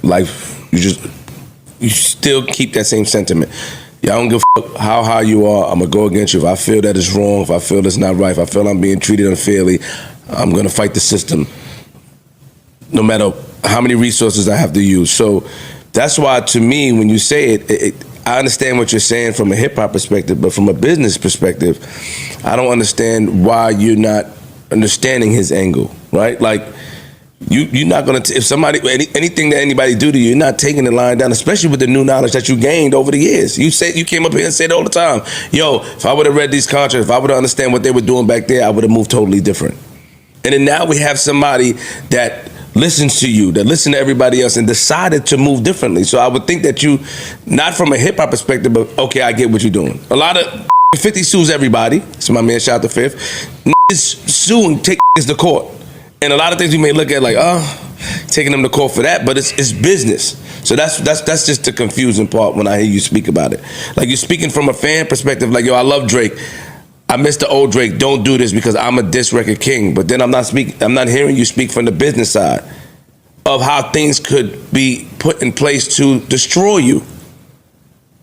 life, you still keep that same sentiment. Yeah, I don't give a fuck how high you are. I'm gonna go against you. If I feel that it's wrong, if I feel it's not right, if I feel I'm being treated unfairly, I'm gonna fight the system, no matter how many resources I have to use. So that's why, to me, when you say it, I understand what you're saying from a hip hop perspective, but from a business perspective, I don't understand why you're not understanding his angle, right? Like, you're not gonna, if somebody, anything that anybody do to you, you're not taking the line down, especially with the new knowledge that you gained over the years. You came up here and said all the time, yo, if I would have read these contracts, if I would have understand what they were doing back there, I would have moved totally different. And then now we have somebody that listens to you, that listen to everybody else and decided to move differently. So I would think that you, not from a hip hop perspective, but okay, I get what you're doing. A lot of 50 sues everybody. So my man, shout out to Fifth. Niggas sue and take niggas to court. And a lot of things you may look at like, taking them to court for that, but it's business. So that's just the confusing part when I hear you speak about it. Like, you're speaking from a fan perspective, like, yo, I love Drake. I miss the old Drake. Don't do this because I'm a diss record king. But then I'm not hearing you speak from the business side of how things could be put in place to destroy you.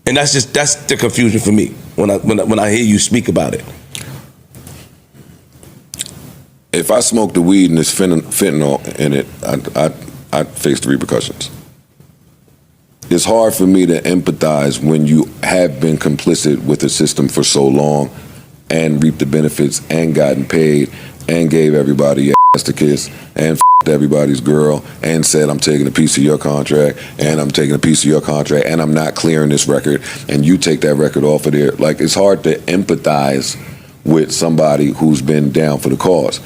And that's the confusion for me when I hear you speak about it. If I smoke the weed and there's fentanyl in it, I'd face the repercussions. It's hard for me to empathize when you have been complicit with the system for so long and reaped the benefits and gotten paid and gave everybody your ass to kiss and f***ed everybody's girl and said, I'm taking a piece of your contract and I'm taking a piece of your contract and I'm not clearing this record and you take that record off of there. Like, it's hard to empathize with somebody who's been down for the cause.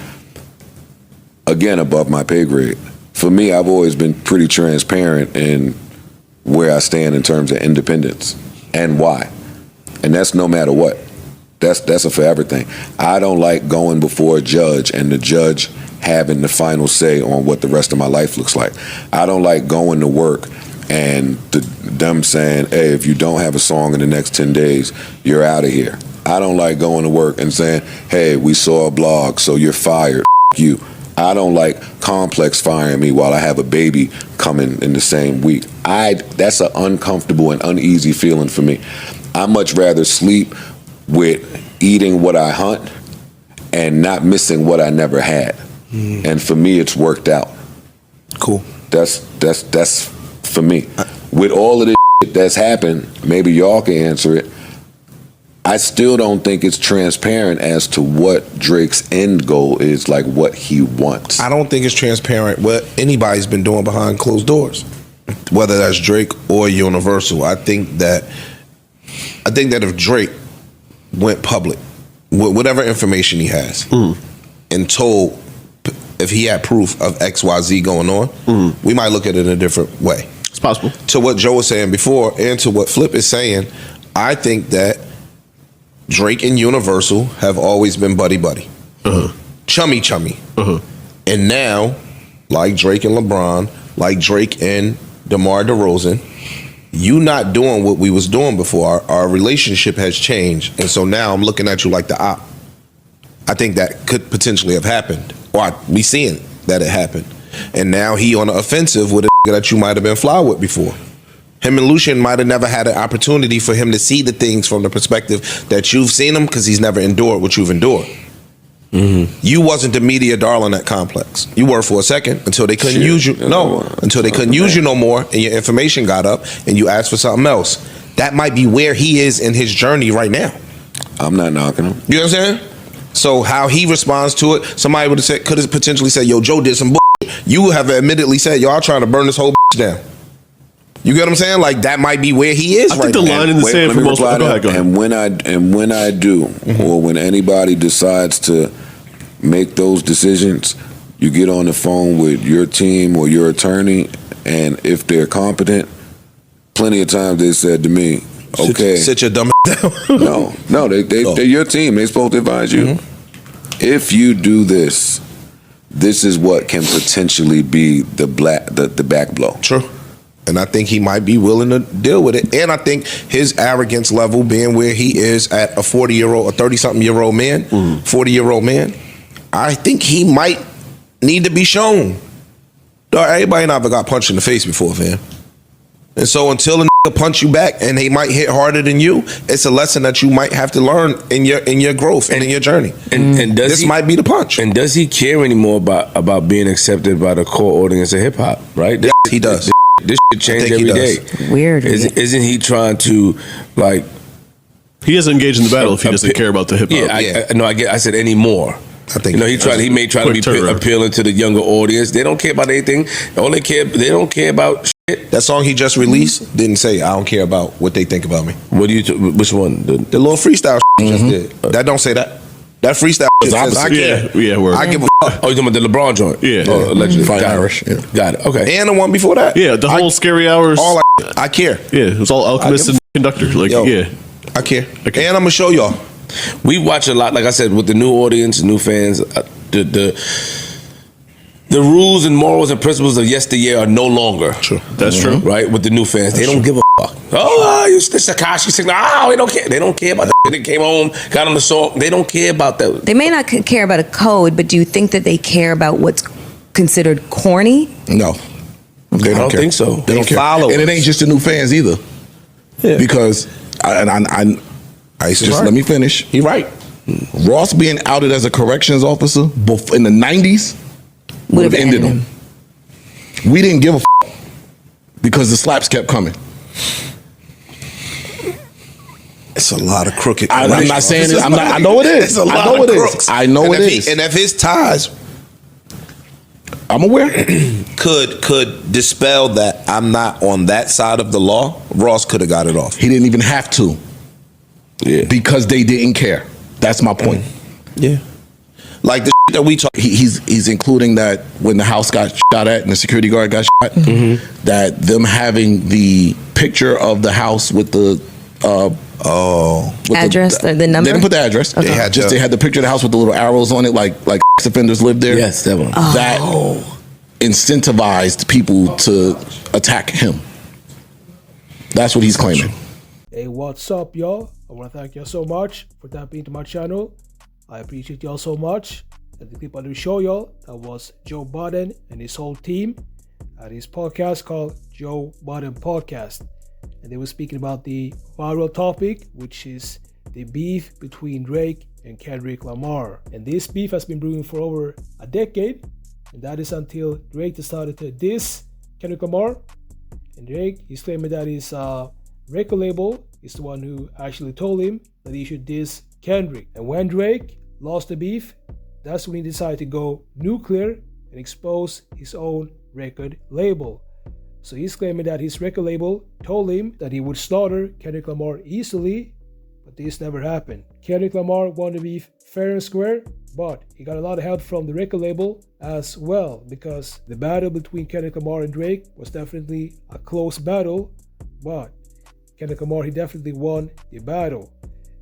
Again, above my pay grade. For me, I've always been pretty transparent in where I stand in terms of independence and why. And that's no matter what. That's a forever thing. I don't like going before a judge and the judge having the final say on what the rest of my life looks like. I don't like going to work and them saying, hey, if you don't have a song in the next 10 days, you're out of here. I don't like going to work and saying, hey, we saw a blog, so you're fired, you. I don't like Complex firing me while I have a baby coming in the same week. That's an uncomfortable and uneasy feeling for me. I much rather sleep with eating what I hunt and not missing what I never had. And for me, it's worked out. Cool. That's for me. With all of this shit that's happened, maybe y'all can answer it. I still don't think it's transparent as to what Drake's end goal is, like what he wants. I don't think it's transparent what anybody's been doing behind closed doors, whether that's Drake or Universal. I think that if Drake went public with whatever information he has and told if he had proof of XYZ going on, we might look at it in a different way. It's possible. To what Joe was saying before and to what Flip is saying, I think that Drake and Universal have always been buddy-buddy. Chummy. And now, like Drake and LeBron, like Drake and DeMar DeRozan, you not doing what we was doing before. Our relationship has changed. And so now I'm looking at you like the op. I think that could potentially have happened. Or we seeing that it happened. And now he on the offensive with a that you might have been fly with before. Him and Lucian might have never had an opportunity for him to see the things from the perspective that you've seen them because he's never endured what you've endured. You wasn't the media darling at Complex. You were for a second until they couldn't use you. Until they couldn't use you no more and your information got up and you asked for something else. That might be where he is in his journey right now. I'm not knocking him. You know what I'm saying? So how he responds to it, somebody would have said, could have potentially said, yo, Joe did some bullshit. You have admittedly said, yo, I'm trying to burn this whole down. You get what I'm saying? Like, that might be where he is right now. I think the line in the sand for most people. Go ahead. And when I do, or when anybody decides to make those decisions, you get on the phone with your team or your attorney, and if they're competent, plenty of times they said to me, okay. Sit your dumb down. No, they're your team. They're supposed to advise you. If you do this, this is what can potentially be the back blow. True. And I think he might be willing to deal with it. And I think his arrogance level being where he is at a 40-year-old, a 30-something-year-old man, 40-year-old man, I think he might need to be shown Dog, everybody never got punched in the face before, fam. And so until a nigga punch you back, and they might hit harder than you, it's a lesson that you might have to learn in your growth and in your journey. And this might be the punch. And does he care anymore about being accepted by the core audience of hip hop? Right? Yes, he does. This shit change every day. Weird. Isn't he trying to like? He doesn't engage in the battle if he doesn't care about the hip hop. Yeah, I said anymore. I think he may try to be appealing to the younger audience. They don't care about anything. They don't care about shit. That song he just released didn't say I don't care about what they think about me. Which one? The little freestyle he just did. That don't say that. That freestyle says I care. Yeah, word. I give a fuck. Oh, you talking about the LeBron joint? Yeah. Oh, allegedly. Fine Irish. Yeah. Got it. Okay. And the one before that. Yeah, the whole Scary Hours. All I care. Yeah, it was all Alchemist and Conductor. Like, Yo, yeah. I care. Okay. And I'm gonna show y'all. We watch a lot, like I said, with the new audience, new fans. The rules and morals and principles of yesteryear are no longer. True. That's true. Right? With the new fans. They don't give a fuck. Oh, you Takashi signal. Oh, they don't care. They don't care about that. They came home, got on the song. They don't care about that. They may not care about a code, but do you think that they care about what's considered corny? No. They I don't care. think so. They don't care. follow And it ain't just the new fans either. Yeah. Because let me finish. He right. Ross being outed as a corrections officer in the 90s would have ended him. We didn't give a because the slaps kept coming. It's a lot of crooked. I'm not saying it. I know it is. It's a lot of crooks. I know it is. And if his ties I'm aware. could dispel that I'm not on that side of the law, Ross could have got it off. He didn't even have to. Yeah. Because they didn't care. That's my point. Yeah. Like the that we talk. He's including that when the house got shot at and the security guard got shot, that them having the picture of the house with the with Address, the number? They didn't put the address. Okay. They had the picture of the house with the little arrows on it, like offenders lived there. Yes, that one. That incentivized people to attack him. That's what he's claiming. Hey, what's up, y'all? I want to thank y'all so much for tapping into my channel. I appreciate y'all so much. And the clip I do show y'all, that was Joe Budden and his whole team at his podcast called Joe Budden Podcast. And they were speaking about the viral topic, which is the beef between Drake and Kendrick Lamar. And this beef has been brewing for over a decade. And that is until Drake decided to diss Kendrick Lamar. And Drake, he's claiming that his record label is the one who actually told him that he should diss Kendrick. And when Drake lost the beef, that's when he decided to go nuclear and expose his own record label. So he's claiming that his record label told him that he would slaughter Kendrick Lamar easily, but this never happened. Kendrick Lamar won the beef fair and square, but he got a lot of help from the record label as well, because the battle between Kendrick Lamar and Drake was definitely a close battle, but Kendrick Lamar, he definitely won the battle.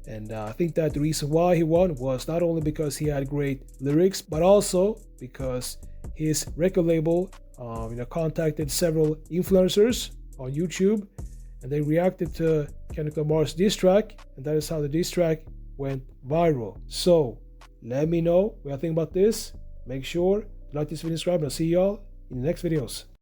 And I think that the reason why he won was not only because he had great lyrics, but also because his record label contacted several influencers on YouTube, and they reacted to Kendrick Lamar's diss track, and that is how the diss track went viral. So let me know what you think about this. Make sure to like this video, subscribe, and I'll see y'all in the next videos.